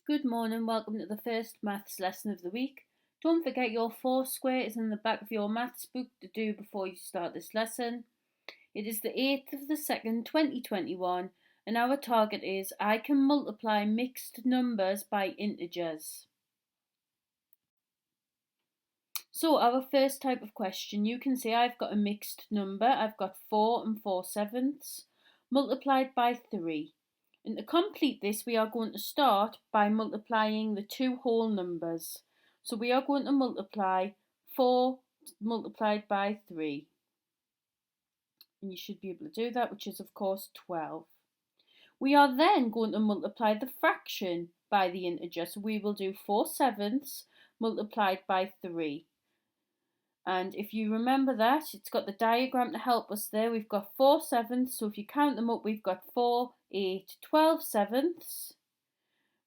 Good morning, welcome to the first maths lesson of the week. Don't forget your 4 square is in the back of your maths book to do before you start this lesson. It is the 8th of the 2nd, 2021, and our target is I can multiply mixed numbers by integers. So our first type of question, you can see I've got a mixed number. I've got 4 and 4/7 multiplied by 3. And to complete this, we are going to start by multiplying the two whole numbers. So we are going to multiply 4 multiplied by 3. And you should be able to do that, which is of course 12. We are then going to multiply the fraction by the integer. So we will do 4/7 multiplied by 3. And if you remember that, it's got the diagram to help us there. We've got 4/7, so if you count them up, we've got 4, 8, 12/7,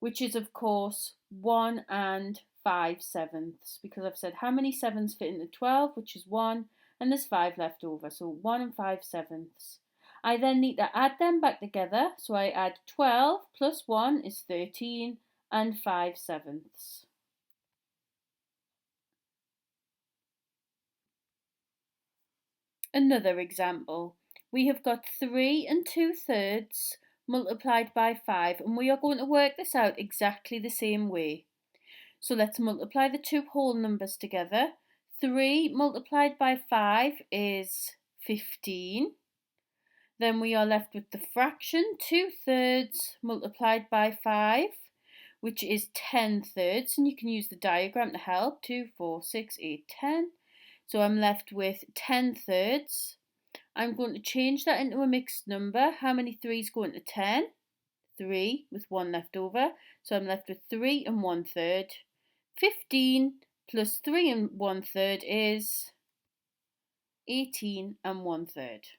which is of course 1 and 5/7, because I've said how many sevens fit into 12, which is 1, and there's 5 left over, so 1 and 5/7. I then need to add them back together, so I add 12 plus 1 is 13 and 5/7. Another example, we have got 3 and 2/3 multiplied by 5, and we are going to work this out exactly the same way. So let's multiply the two whole numbers together. 3 multiplied by 5 is 15. Then we are left with the fraction 2/3 multiplied by 5, which is 10/3, and you can use the diagram to help. 2, 4, 6, 8, 10. So I'm left with 10/3. I'm going to change that into a mixed number. How many 3's go into 10? 3 with 1 left over. So I'm left with 3 and 1/3. 15 plus 3 and 1/3 is 18 and 1/3.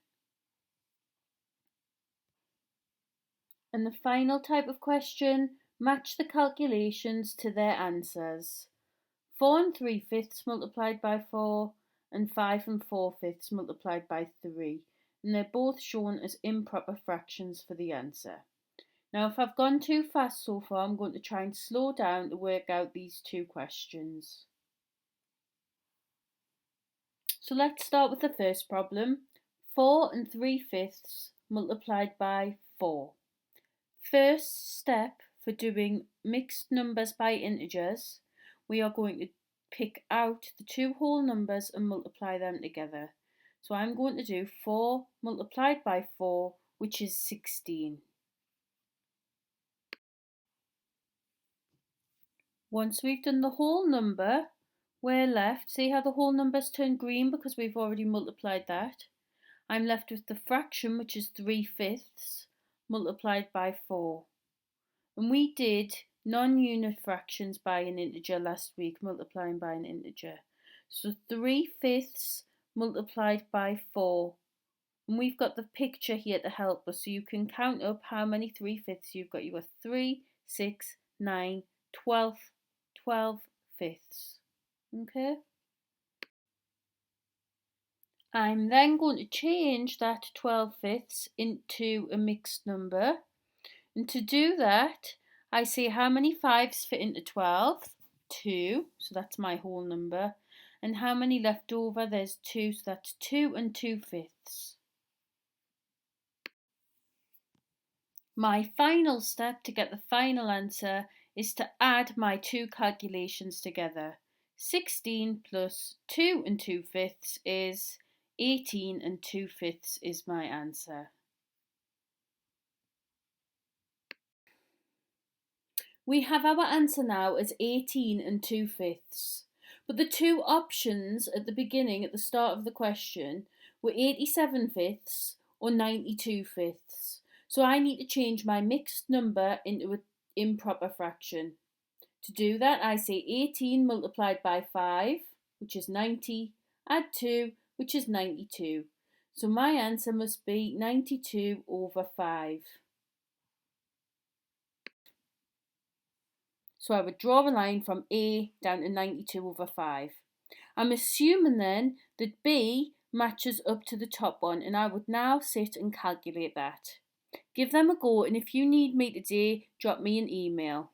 And the final type of question, match the calculations to their answers. 4 and 3/5 multiplied by 4 and 5 and 4/5 multiplied by 3, and they're both shown as improper fractions for the answer. Now if I've gone too fast so far, I'm going to try and slow down to work out these two questions. So let's start with the first problem. 4 and 3/5 multiplied by 4. First step for doing mixed numbers by integers, we are going to pick out the two whole numbers and multiply them together. So I'm going to do 4 multiplied by 4, which is 16. Once we've done the whole number, we're left, see how the whole numbers turn green because we've already multiplied that. I'm left with the fraction, which is 3/5 multiplied by 4. And we did non-unit fractions by an integer last week, multiplying by an integer. So 3/5 multiplied by 4. And we've got the picture here to help us, so you can count up how many 3/5 you've got. You've got 3, 6, 9, 12, 12/5. Okay? I'm then going to change that 12/5 into a mixed number. And to do that, I say how many 5's fit into 12? 2, so that's my whole number. And how many left over? There's 2, so that's 2 and 2/5. My final step to get the final answer is to add my two calculations together. 16 plus 2 and 2/5 is 18 and 2/5 is my answer. We have our answer now as 18 and 2/5. But the two options at the beginning, at the start of the question, were 87/5 or 92/5. So I need to change my mixed number into an improper fraction. To do that, I say 18 multiplied by 5, which is 90, add 2, which is 92. So my answer must be 92 over 5. So I would draw a line from A down to 92 over 5. I'm assuming then that B matches up to the top one, and I would now sit and calculate that. Give them a go, and if you need me today, drop me an email.